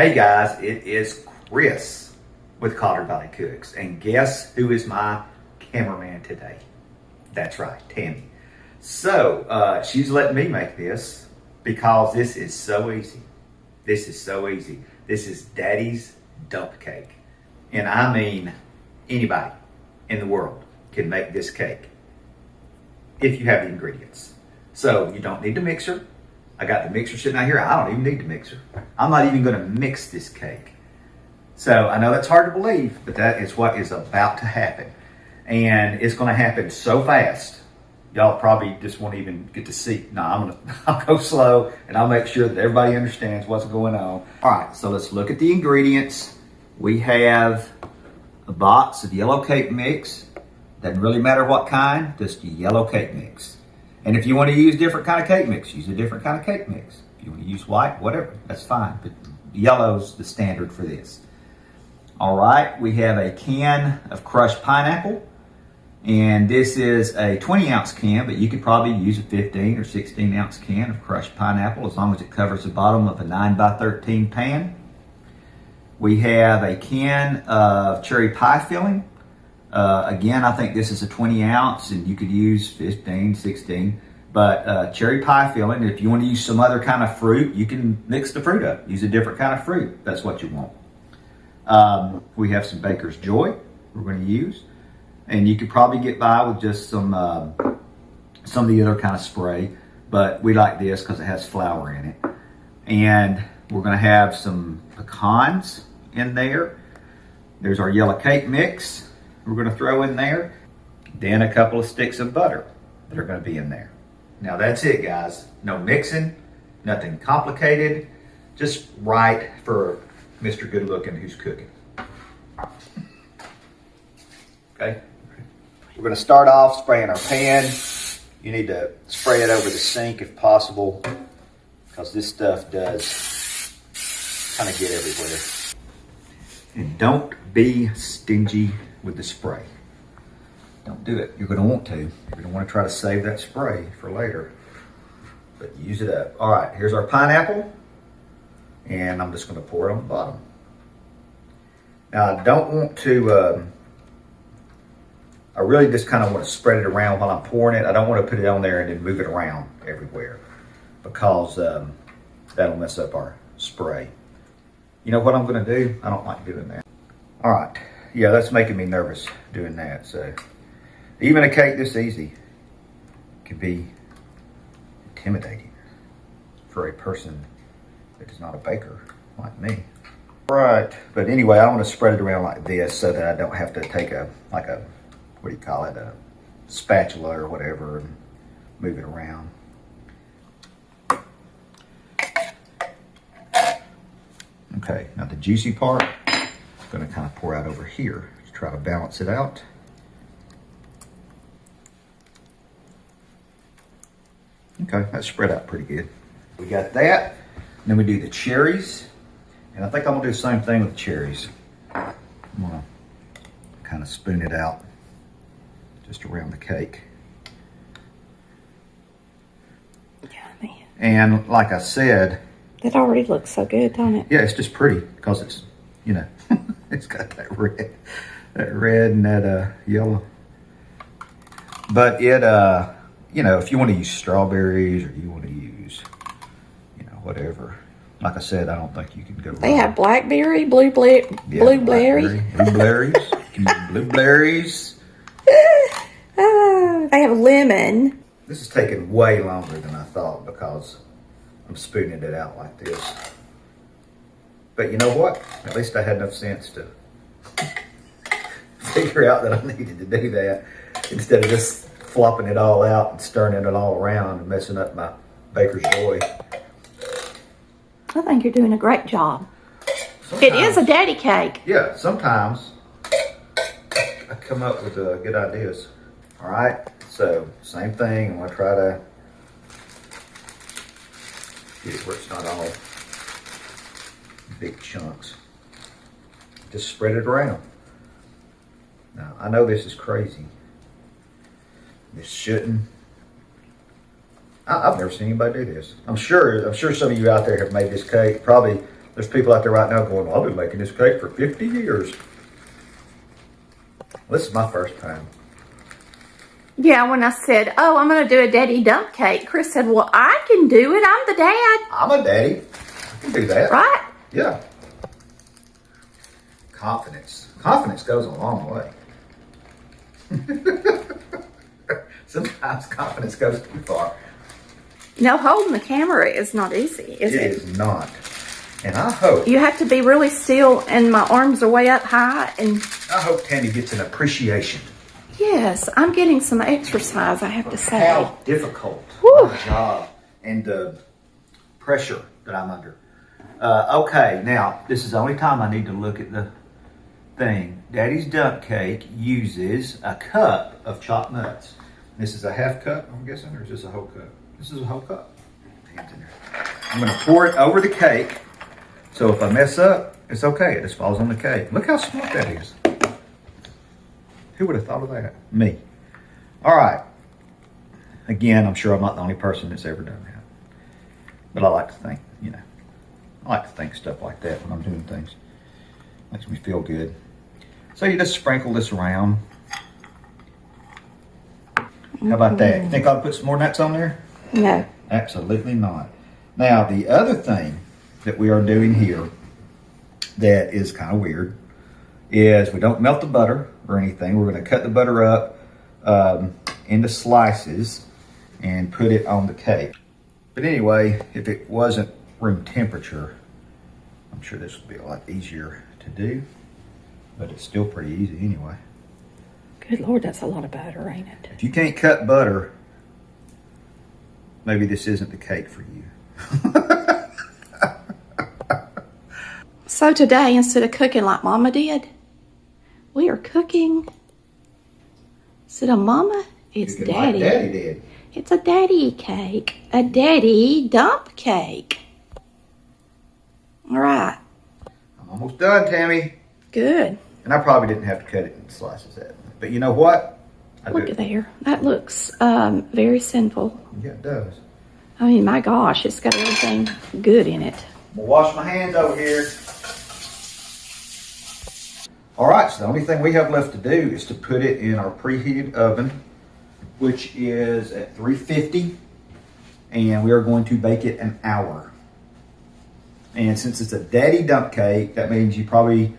Hey guys, it is Chris with Cotter Valley Cooks, and guess who is my cameraman today? That's right, Tammy. So she's letting me make this because this is so easy. This is so easy. This is Daddy's Dump Cake, and I mean anybody in the world can make this cake if you have the ingredients. So you don't need the mixer. I got the mixer sitting out here. I don't even need the mixer. I'm not even going to mix this cake. So I know that's hard to believe, but that is what is about to happen. And it's going to happen so fast, y'all probably just won't even get to see. No, I'll go slow, and I'll make sure that everybody understands what's going on. All right, so let's look at the ingredients. We have a box of yellow cake mix. Doesn't really matter what kind, just yellow cake mix. And if you want to use different kind of cake mix, use a different kind of cake mix. If you want to use white, whatever, that's fine. But yellow's the standard for this. All right, we have a can of crushed pineapple. And this is a 20-ounce can, but you could probably use a 15 or 16-ounce can of crushed pineapple as long as it covers the bottom of a 9x13 pan. We have a can of cherry pie filling. Again, I think this is a 20-ounce, and you could use 15, 16. But cherry pie filling, if you want to use some other kind of fruit, you can mix the fruit up. Use a different kind of fruit. That's what you want. We have some Baker's Joy we're going to use. And you could probably get by with just some of the other kind of spray. But we like this because it has flour in it. And we're going to have some pecans in there. There's our yellow cake mix we're going to throw in there. Then a couple of sticks of butter that are going to be in there. Now that's it, guys. No mixing, nothing complicated. Just right for Mr. Good Looking who's cooking. Okay. We're going to start off spraying our pan. You need to spray it over the sink if possible, because this stuff does kind of get everywhere. And don't be stingy with the spray. Don't do it. You're going to want to. You're going to want to try to save that spray for later. But use it up. All right, here's our pineapple. And I'm just going to pour it on the bottom. Now, I don't want to... I really just kind of want to spread it around while I'm pouring it. I don't want to put it on there and then move it around everywhere, because that'll mess up our spray. You know what I'm going to do? I don't like doing that. All right. Yeah, that's making me nervous doing that. So even a cake this easy can be intimidating for a person that is not a baker like me. Right. But anyway, I want to spread it around like this so that I don't have to take a what do you call it, a spatula or whatever, and move it around. Okay, now the juicy part, I'm going to kind of pour out over here to try to balance it out. Okay, that's spread out pretty good. We got that, and then we do the cherries, and I think I'm going to do the same thing with the cherries. I'm going to kind of spoon it out just around the cake. Yummy. And like I said, that already looks so good, don't it? Yeah, it's just pretty because it's, you know, it's got that red and that yellow. But it, you know, if you want to use strawberries or you want to use, you know, whatever. Like I said, I don't think you can go wrong. They have blackberry, blueberry. Blueberries. Can use blueberries. They have lemon. This is taking way longer than I thought because I'm spooning it out like this. But you know what? At least I had enough sense to figure out that I needed to do that instead of just flopping it all out and stirring it all around and messing up my Baker's Joy. I think you're doing a great job. Sometimes, it is a daddy cake. Yeah, sometimes I come up with good ideas. All right, so same thing. I'm gonna try to get it where it's not all big chunks. Just spread it around. Now, I know this is crazy. This shouldn't. I've never seen anybody do this. I'm sure some of you out there have made this cake. Probably There's people out there right now going, well, I've been making this cake for 50 years. Well, this is my first time. Yeah, when I said, oh, I'm going to do a daddy dump cake, Chris said, well, I can do it. I'm the dad. I'm a daddy. I can do that. Right? Yeah. Confidence. Confidence goes a long way. Sometimes confidence goes too far. No, holding the camera is not easy, is It it? is not. And I hope You have to be really still, and my arms are way up high. And Tammy gets an appreciation. yes, I'm getting some exercise, I have to say. How difficult Whew. my job and the pressure that I'm under. Okay, now this is the only time I need to look at the thing. Daddy's dump cake uses a cup of chopped nuts. This is a half cup, I'm guessing, or is this a whole cup? This is a whole cup. Hands in there. I'm gonna pour it over the cake. So if I mess up, it's okay. It just falls on the cake. Look how smart that is. Who would have thought of that? Me. All right. Again, I'm sure I'm not the only person that's ever done that. But I like to think, I like to think stuff like that when I'm doing things. Makes me feel good. So you just sprinkle this around. How about that? You think I'll put some more nuts on there? No. Absolutely not. Now, the other thing that we are doing here that is kind of weird is we don't melt the butter or anything. We're going to cut the butter up into slices and put it on the cake. But anyway, if it wasn't room temperature, I'm sure this would be a lot easier to do, but it's still pretty easy anyway. Good Lord, that's a lot of butter, ain't it? If you can't cut butter, maybe this isn't the cake for you. So today, instead of cooking like Mama did, we are cooking. Instead of Mama, it's Cooking Daddy. like Daddy did. It's a daddy cake. A daddy dump cake. All right. I'm almost done, Tammy. Good. And I probably didn't have to cut it in slices that. But you know what? Look at there. That looks very sinful. Yeah, it does. I mean, my gosh, it's got everything good in it. I'm gonna wash my hands over here. All right, so the only thing we have left to do is to put it in our preheated oven, which is at 350, and we are going to bake it an hour. And since it's a daddy dump cake, that means you probably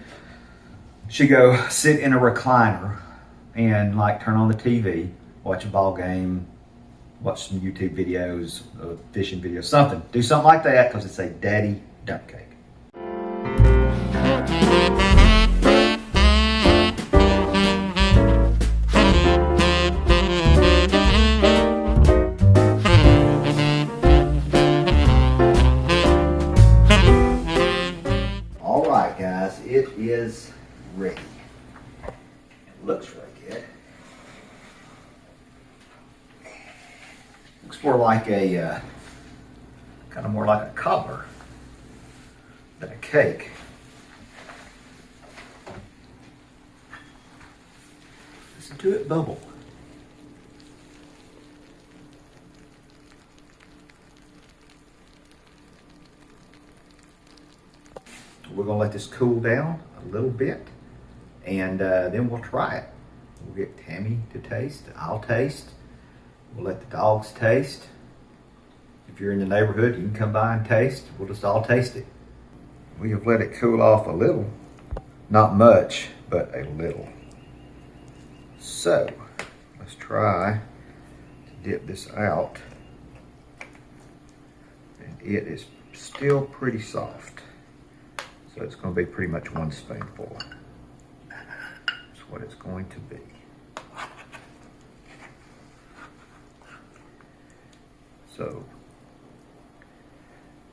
should go sit in a recliner and like turn on the TV, watch a ball game, watch some YouTube videos, fishing videos, something. Do something like that because it's a daddy dump cake. All right, guys, it is ready. It looks really good. Looks more like a, kind of more like a cobbler than a cake. Listen to it bubble. We're gonna let this cool down a little bit, and then we'll try it. We'll get Tammy to taste. I'll taste. We'll let the dogs taste. If you're in the neighborhood, you can come by and taste. We'll just all taste it. We have let it cool off a little. Not much, but a little. So, let's try to dip this out. And it is still pretty soft. So it's going to be pretty much one spoonful. That's what it's going to be.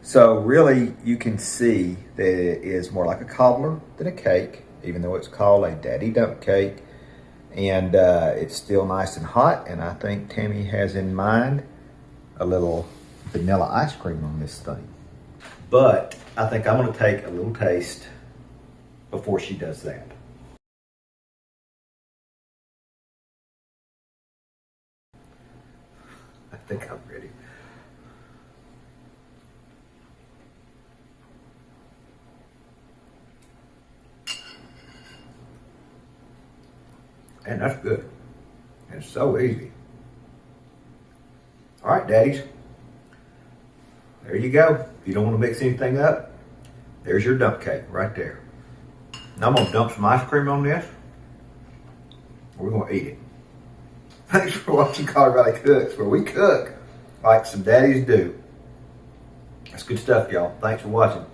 So really you can see that it is more like a cobbler than a cake, even though it's called a daddy dump cake. And it's still nice and hot, and I think Tammy has in mind a little vanilla ice cream on this thing. But I think I'm gonna take a little taste before she does that. I think I'm ready. And that's good. It's so easy. All right, daddies. There you go. If you don't want to mix anything up, there's your dump cake right there. Now I'm going to dump some ice cream on this. We're going to eat it. Thanks for watching Collar Valley Cooks, where we cook like some daddies do. That's good stuff, y'all. Thanks for watching.